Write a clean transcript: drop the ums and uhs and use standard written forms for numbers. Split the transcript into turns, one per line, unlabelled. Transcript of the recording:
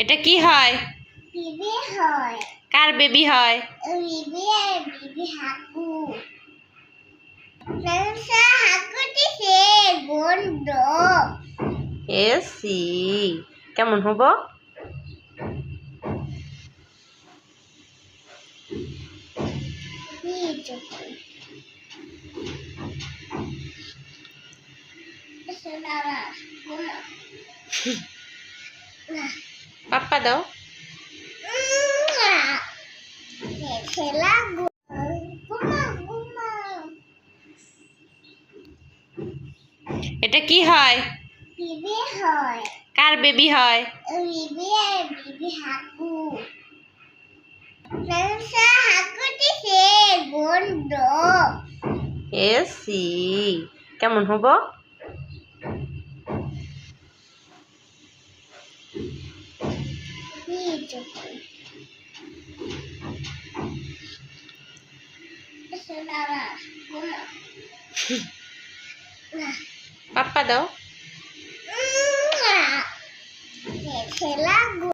এটা কি হয়?
বেবি হয়।
কার বেবি হয়?
বেবি আর বেবি হাগু। নানসা হাগু দিছে বন্ধ।
এসি কেমন হব? পাপ্পা দাও। এটা কি হয়?
বেবি হয়।
কার বেবি হয়?
বেবি আর বেবি হাগু। নানসা হাগু দিছে বন্ধ।
এসি কেমন হব? পাপ্পা দাও।